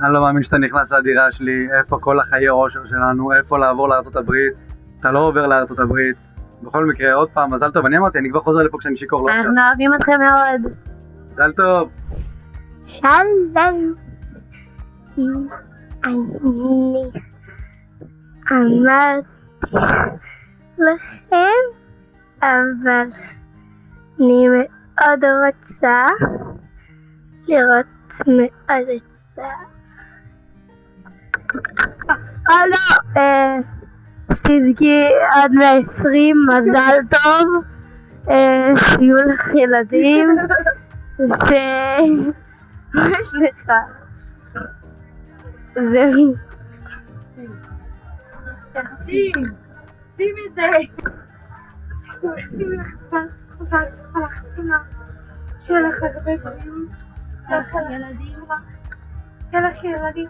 Speaker 10: אני לא מאמין שאתה נכנס לדירה שלי, איפה כל החיי אושר שלנו, איפה לעבור לארצות הברית, אתה לא עובר לארצות הברית. בכל מקרה, עוד פעם, מזל טוב, אני אמרתי, אני כבר חוזר לפה כשאני שיכור לא עכשיו.
Speaker 9: אנחנו אוהבים אתכם מאוד.
Speaker 10: מזל טוב.
Speaker 9: שלום. אני אמרתי לכם, אבל אני מאוד רוצה לראות מאוד רוצה. שתזכי עד 120, מזל טוב, שיהיו לך ילדים, יש לך. זהו. תחתים את זה. שיהיה לך הרבה בריאות, שיהיה לך ילדים,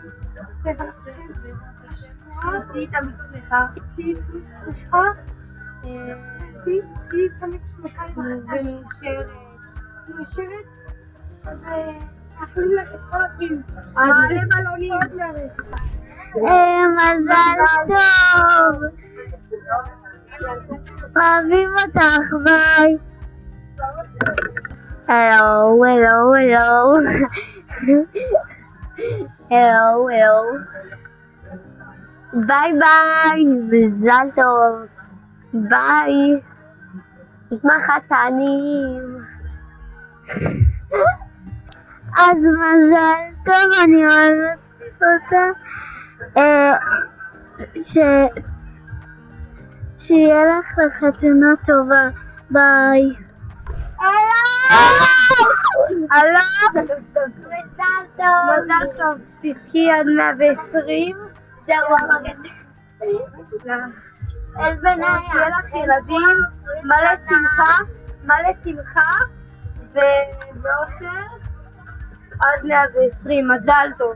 Speaker 9: בעזרת השם, תהיי תמיד שמחה, תהיי תמיד שמחה ומאושרת, ואכלים לך את כל הפעמים, מעלה בלונים. מזל טוב, אוהבים אותך, ביי. Hello. ביי, מזל טוב. ביי. נשמע חתנים. אז מזל טוב, אני אוהבת אותה. שיהיה לך לחתונה טובה. ביי. הלו. מזל טוב, שתזכי עד 120. זהו, אמרתי. שיהיה לך ילדים, מלא שמחה ואושר עד 120. מזל טוב.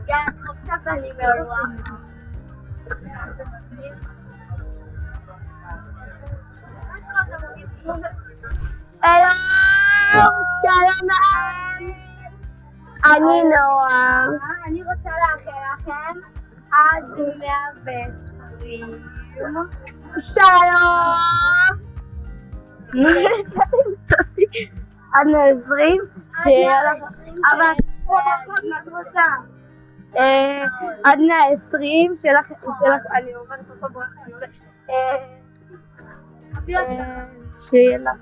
Speaker 9: שלום לכם, אני נועה, אני רוצה לאחל לכם עד 120. שלום. עד 120, שיהיה לך, אבל מה את רוצה? עד 120, שיהיה לך, אני אומרת אותו ברכה, שיהיה לך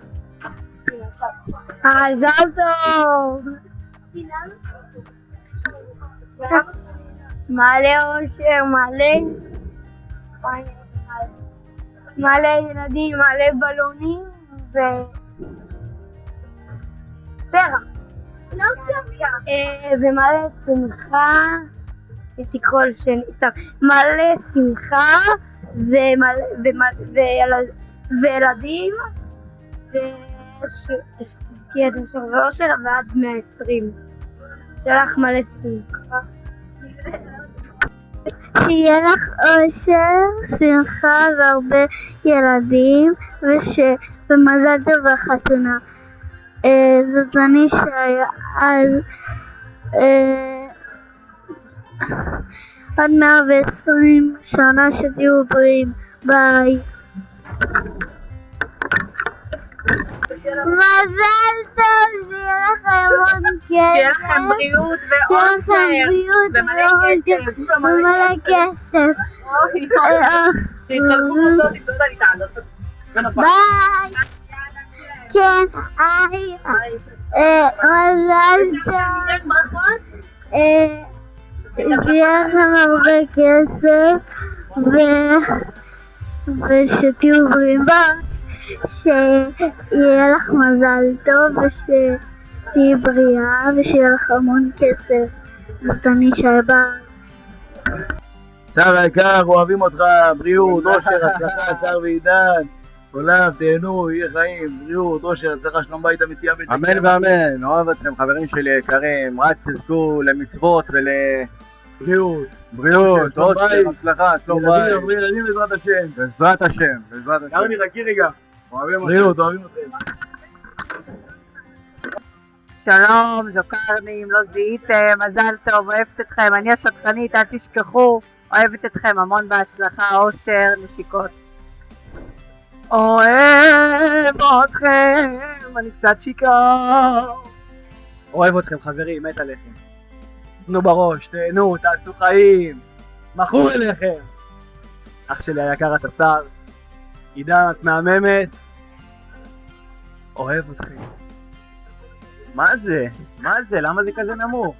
Speaker 9: מזל טוב, מלא אושר, מלא ילדים, מלא בלונים ופרח ומלא שמחה, הייתי כל שני, סתם, מלא שמחה וילדים ושתזכי עד אושר ואושר ועד 120. שלך מלא שמחה. שיהיה לך אושר, שמחה והרבה ילדים ומזל טוב בחתונה. זאת אני שהיה עד 120 שנה שתהיו בריאים. ביי. מזל טוב, שיהיה לכם עוד כסף, שיהיה לכם בריאות ואושר ומלא כסף. ביי. כן, מזל טוב, שיהיה לכם הרבה כסף ושתהיו בריאים. שיהיה לך מזל טוב שתהיי בריאה ושיהיה לך המון כסף. זאת אני שייבה.
Speaker 2: שר היקר, אוהבים אותך, בריאות, אושר, הצלחה, שר ועידן. עולם, תהנו, יהיה חיים, בריאות, אושר, הצלחה, שלום בית אמיתי אמיתי.
Speaker 10: אמן ואמן, אוהב אתכם חברים שלי יקרים, רק תזכו למצוות
Speaker 2: בריאות.
Speaker 10: בריאות,
Speaker 2: שלום
Speaker 10: אושר,
Speaker 2: בית.
Speaker 10: הצלחה, שלום בית,
Speaker 2: ילדים בעזרת השם.
Speaker 10: בעזרת השם, בעזרת השם.
Speaker 2: ירמי, חכי רגע.
Speaker 10: אוהבים אתכם.
Speaker 2: בריאות, אוהבים אתכם.
Speaker 6: שלום, זוכרנים, לא זיהיתם, מזל טוב, אוהבת אתכם, אני השטחנית, אל תשכחו, אוהבת אתכם, המון בהצלחה, אושר, נשיקות. אוהב אתכם, אני קצת שיכור.
Speaker 2: אוהב אתכם חברים, מת עליכם. תנו בראש, תהנו, תעשו חיים. מכור אליכם. אח שלי היקר אתה שר. עידן את מהממת. אוהב אתכם. מה זה? מה זה? למה זה כזה נמוך?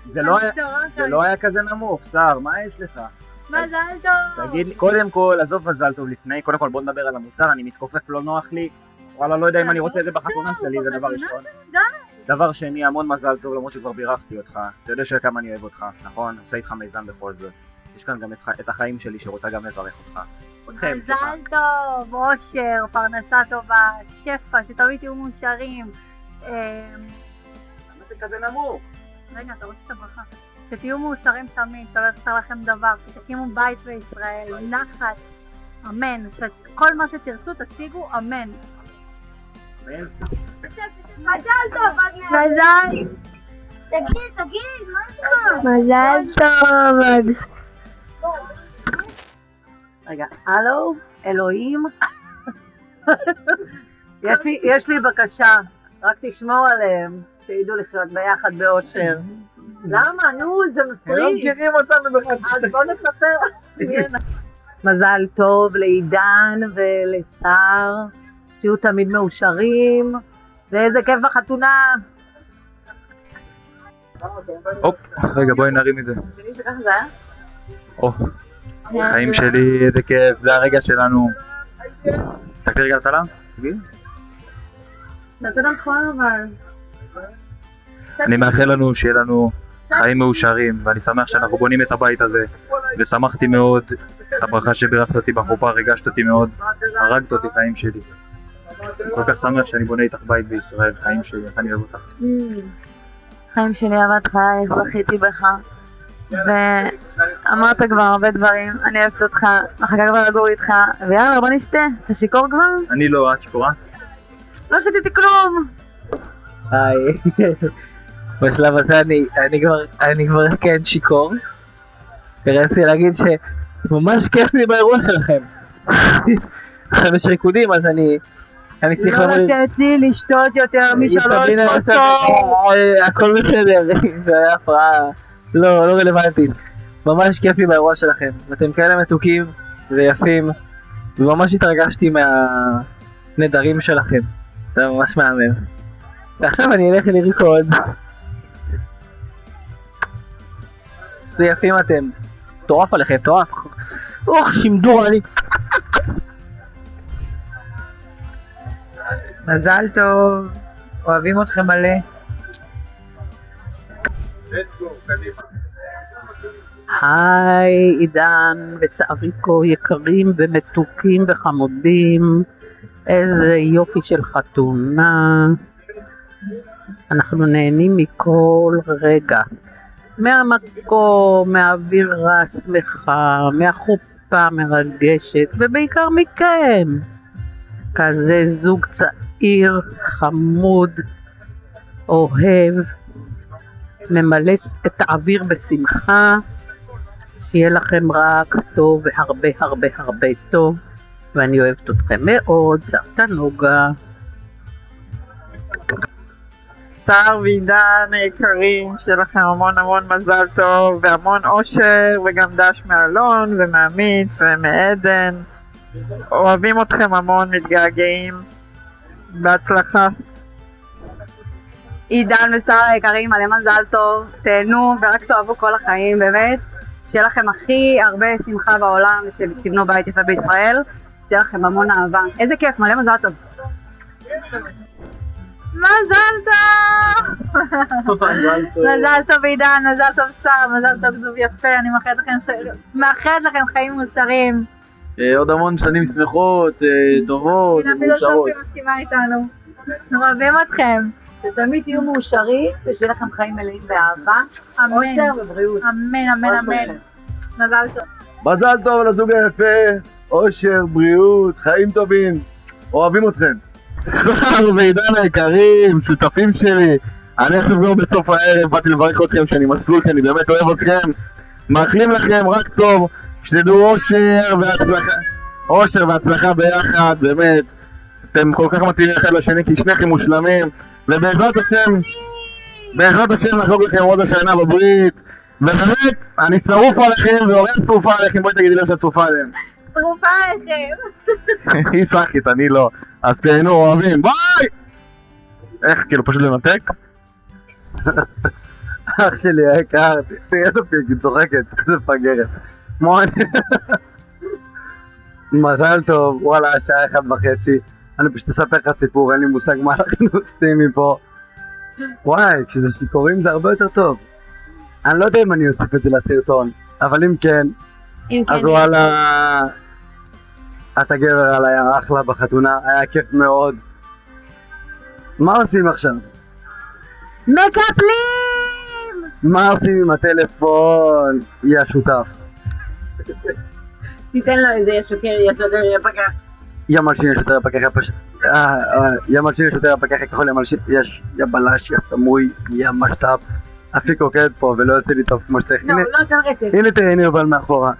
Speaker 2: זה לא היה כזה נמוך, שר, מה יש לך?
Speaker 9: מזל טוב!
Speaker 2: תגיד לי, קודם כל, עזוב מזל טוב לפני, קודם כל בוא נדבר על המוצר, אני מתכופף, לא נוח לי. וואלה, לא יודע אם אני רוצה את זה בחתונה שלי, זה דבר ראשון. דבר שני, המון מזל טוב, למרות שכבר בירכתי אותך. אתה יודע שכמה אני אוהב אותך, נכון? עושה איתך מיזם בכל זאת. יש כאן גם את החיים שלי שרוצה גם לברך אותך.
Speaker 9: מזל טוב, אושר, פרנסה טובה, שפע, שתמיד תהיו מאושרים.
Speaker 2: למה זה כזה נמוך?
Speaker 9: רגע, אתה רוצה את הברכה. שתהיו מאושרים תמיד, שלא יחסר לכם דבר, שתקימו בית בישראל, נחת, אמן. שכל מה שתרצו תשיגו, אמן. מזל טוב, מזל. תגיד, מה יש לך? מזל טוב.
Speaker 6: רגע, הלו, אלוהים. יש לי בקשה, רק תשמור עליהם, שידעו לחיות ביחד באושר. למה? נו, זה מפריע.
Speaker 2: לא מכירים אותנו בכלל.
Speaker 6: אז בוא נספר. מזל טוב לעידן ולשר, שתהיו תמיד מאושרים, ואיזה כיף בחתונה.
Speaker 3: הופ, רגע בואי נרים את זה.
Speaker 6: שככה זה היה?
Speaker 3: או, חיים שלי, איזה כיף, זה הרגע שלנו. תקריא רגע לצלם, תגיד.
Speaker 6: זה נכון אבל.
Speaker 3: אני מאחל לנו שיהיה לנו חיים מאושרים, ואני שמח שאנחנו בונים את הבית הזה, ושמחתי מאוד את הברכה שבירכת אותי בחופה, ריגשת אותי מאוד, הרגת אותי חיים שלי. אני כל כך שמח שאני בונה איתך בית בישראל, חיים שלי, איך אני אוהב אותך.
Speaker 6: חיים שלי, אהבת חיי, זכיתי בך, ואמרת כבר הרבה דברים, אני אוהבת אותך, מחכה כבר לגור איתך, ויאללה בוא נשתה, אתה שיכור כבר?
Speaker 3: אני לא, את שיכורה?
Speaker 6: לא שתיתי כלום!
Speaker 2: היי, בשלב הזה אני כבר כן שיכור. ורציתי להגיד שממש כיף לי באירוע שלכם. עכשיו יש ריקודים אז אני צריך
Speaker 6: לא לתת לי לשתות יותר משלוש כוסות.
Speaker 2: הכל בסדר, זה היה הפרעה לא רלוונטית. ממש כיף לי באירוע שלכם, ואתם כאלה מתוקים ויפים, וממש התרגשתי מהנדרים שלכם, זה ממש מהמם. ועכשיו אני אלך לרקוד. זה יפים אתם, טורף עליכם, טורף. אוח, שימדור אני.
Speaker 6: מזל טוב, אוהבים אתכם מלא. היי עידן וסעריקו יקרים ומתוקים וחמודים, איזה יופי של חתונה. אנחנו נהנים מכל רגע, מהמקום, מהאווירה שמחה, מהחופה מרגשת, ובעיקר מכם. כזה זוג צעיר, חמוד, אוהב, ממלא את האוויר בשמחה. שיהיה לכם רק טוב והרבה הרבה הרבה טוב, ואני אוהבת אתכם מאוד, סבתא נוגה.
Speaker 11: שר ועידן היקרים, שיהיה לכם המון המון מזל טוב והמון אושר, וגם דש מאלון ומעמית ומעדן. אוהבים אתכם המון, מתגעגעים, בהצלחה.
Speaker 6: עידן ושר היקרים, מלא מזל טוב, תהנו ורק תאהבו כל החיים, באמת. שיהיה לכם הכי הרבה שמחה בעולם, ושתבנו בית יפה בישראל. שיהיה לכם המון אהבה. איזה כיף, מלא מזל טוב.
Speaker 5: מזל טוב! מזל טוב עידן, מזל טוב שר, מזל טוב זוג יפה, אני מאחלת לכם חיים מאושרים.
Speaker 2: עוד המון שנים שמחות, טובות ומאושרות.
Speaker 5: הנה מסכימה איתנו. אנחנו אוהבים אתכם.
Speaker 6: שתמיד תהיו מאושרים ושיהיה לכם חיים מלאים באהבה, אושר ובריאות.
Speaker 5: אמן, אמן, אמן. מזל טוב.
Speaker 10: מזל טוב לזוג היפה, אושר, בריאות, חיים טובים, אוהבים אתכם.
Speaker 2: שר ועידן היקרים, שותפים שלי, אני עכשיו כבר בסוף הערב באתי לברך אתכם שאני מסלול, שאני באמת אוהב אתכם, מאחלים לכם רק טוב, שתדעו אושר והצלחה ביחד, באמת, אתם כל כך מתאימים אחד לשני כי שניכם מושלמים, ובעזרת השם נחגוג לכם עוד השנה בברית, ובאמת, אני שרוף עליכם ואורן שרופה עליכם, בואי תגידי להם שאת שרופה עליהם.
Speaker 5: שרופה עליכם.
Speaker 2: היא סחית, אני לא. אז תהנו, אוהבים, ביי! איך, כאילו פשוט לנתק?
Speaker 10: אח שלי היקר, תראה את הפי, היא צוחקת, איזה פגרת. מזל טוב, וואלה, השעה 1:30. אני פשוט אספר לך סיפור, אין לי מושג מה אנחנו עושים מפה. וואי, כשזה שיכורים זה הרבה יותר טוב. אני לא יודע אם אני אוסיף את זה לסרטון, אבל אם כן, אז וואלה, אתה גבר עליי, אחלה בחתונה, היה כיף מאוד. מה עושים עכשיו?
Speaker 5: מקפלים!
Speaker 10: מה עושים עם הטלפון? היא השותף.
Speaker 6: תיתן לו איזה ישוקר, ישודר, יפקח.
Speaker 10: יא מלשין, ישודר, יפקח, יא מלשין, ישודר, יפקח, ככל יא מלשין, יא בלש, יא סמוי, יא משת"פ. אפיק עוקד פה ולא יוצא לי טוב כמו שצריך.
Speaker 6: לא, לא כאן רצף.
Speaker 10: הנה תראה, הנה יובל מאחורה.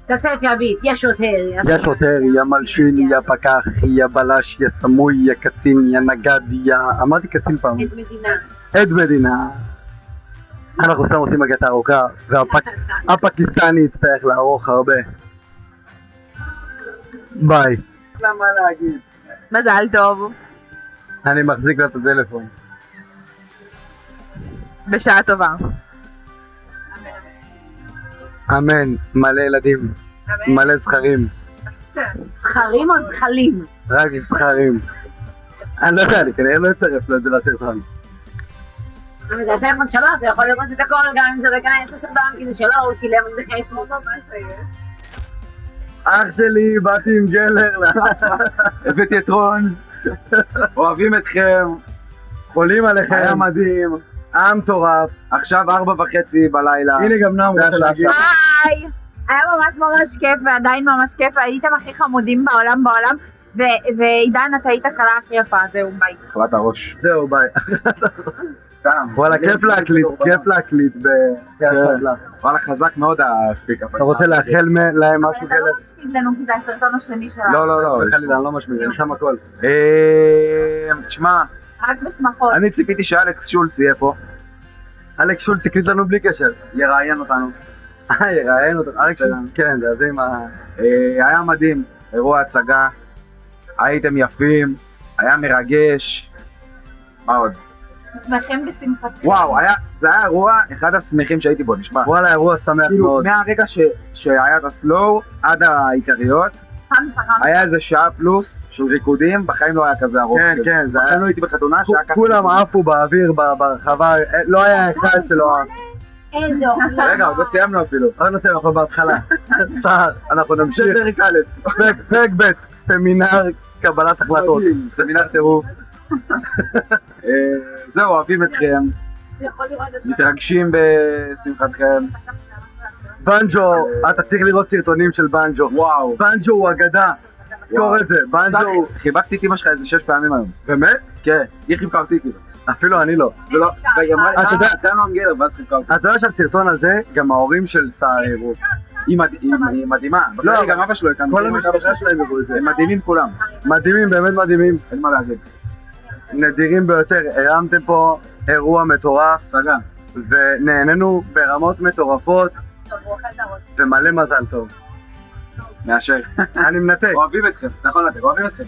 Speaker 6: תעשה לפי הביט, יא שוטר.
Speaker 10: יא שוטר, יא מלשין, יא פקח, יא בלש, יא סמוי, יא קצין, יא נגד, יא... אמרתי קצין פעם.
Speaker 6: עד מדינה.
Speaker 10: עד מדינה. אנחנו סתם עושים מגת ארוכה, והפקיסטני יצטרך לערוך הרבה. ביי. למה להגיד?
Speaker 11: מזל טוב.
Speaker 10: אני מחזיק לה את הטלפון.
Speaker 11: בשעה טובה.
Speaker 10: אמן, מלא ילדים, מלא זכרים.
Speaker 6: זכרים או זכלים?
Speaker 10: רק זכרים. אני לא יודע, אני כנראה לא אצרף לו את זה לסרטון.
Speaker 6: אבל זה הטלפון שלו, אתה יכול לראות את הכל, גם אם זה לא ייכנס לסרטון, כי זה שלו, הוא צילם את זה חייסמות.
Speaker 10: אח שלי, באתי עם גלר, הבאתי את רון, אוהבים אתכם, חולים עליכם, היה מדהים, היה מטורף, עכשיו 4:30 בלילה, הנה גם נאום רוצה להגיד.
Speaker 5: היי! היה ממש כיף ועדיין ממש כיף, הייתם הכי חמודים בעולם ועידן אתה היית קלה הכי יפה, זהו ביי.
Speaker 3: חלת הראש.
Speaker 10: זהו ביי.
Speaker 3: סתם.
Speaker 10: וואלה כיף להקליט
Speaker 3: וואלה חזק מאוד הספיק.
Speaker 10: אתה רוצה לאחל להם משהו כאלה?
Speaker 5: אתה לא משפיד לנו כי זה הסרטון השני שלנו.
Speaker 3: לא,
Speaker 10: חלילה, אני לא משמיד, אני שם הכל.
Speaker 3: תשמע,
Speaker 5: רק בשמחות.
Speaker 3: אני ציפיתי שאלכס שולץ יהיה פה.
Speaker 10: אלכס שולץ הקליט לנו בלי קשר.
Speaker 3: יראיין אותנו.
Speaker 10: יראיין אותנו. אלכס שולץ, כן, זה עם ה...
Speaker 3: היה מדהים, אירוע הצגה. הייתם יפים, היה מרגש. מה עוד?
Speaker 5: שמחים בשמחתכם.
Speaker 3: וואו, זה היה אירוע אחד השמחים שהייתי בו, נשמע.
Speaker 10: וואלה, אירוע שמח מאוד.
Speaker 3: מהרגע שהיה את הסלואו עד העיקריות, היה איזה שעה פלוס של ריקודים, בחיים לא היה כזה ארוך.
Speaker 10: כן, זה היה...
Speaker 3: בחיים לא הייתי בחתונה שהיה ככה.
Speaker 10: כולם עפו באוויר, ברחבה, לא היה אחד שלא...
Speaker 5: איזה אוכלה.
Speaker 3: רגע, עוד לא סיימנו אפילו.
Speaker 10: עוד נותן, אנחנו בהתחלה. סער, אנחנו נמשיך.
Speaker 3: זה פרק א'.
Speaker 10: פרק ב', סמינר קבלת החלטות.
Speaker 3: סמינר טירוף. זהו, אוהבים אתכם. מתרגשים בשמחתכם.
Speaker 10: בנג'ו, אתה צריך לראות סרטונים של בנג'ו.
Speaker 3: וואו.
Speaker 10: בנג'ו הוא אגדה. תזכור את זה, בנג'ו.
Speaker 3: חיבקתי את אמא שלך איזה 6 פעמים היום.
Speaker 10: באמת?
Speaker 3: כן, היא חיבקה אותי כאילו.
Speaker 10: אפילו אני לא.
Speaker 3: והיא אמרה לי, אתה נועם גלר, ואז חיבקה אותי.
Speaker 10: אתה יודע שהסרטון הזה, גם ההורים של סער הראו.
Speaker 3: היא מדהימה.
Speaker 10: לא,
Speaker 3: גם אבא שלו הקמתי.
Speaker 10: כל המשפחה שלהם הראו את זה.
Speaker 3: הם מדהימים כולם.
Speaker 10: מדהימים, באמת מדהימים.
Speaker 3: אין מה להגיד.
Speaker 10: נדירים ביותר, הרמתם פה אירוע מטורף.
Speaker 3: סגה.
Speaker 10: ונהנינו ברמות מטורפות. ומלא מזל טוב.
Speaker 3: מאשר.
Speaker 10: אני מנתק.
Speaker 3: אוהבים אתכם, נכון לתת, אוהבים אתכם.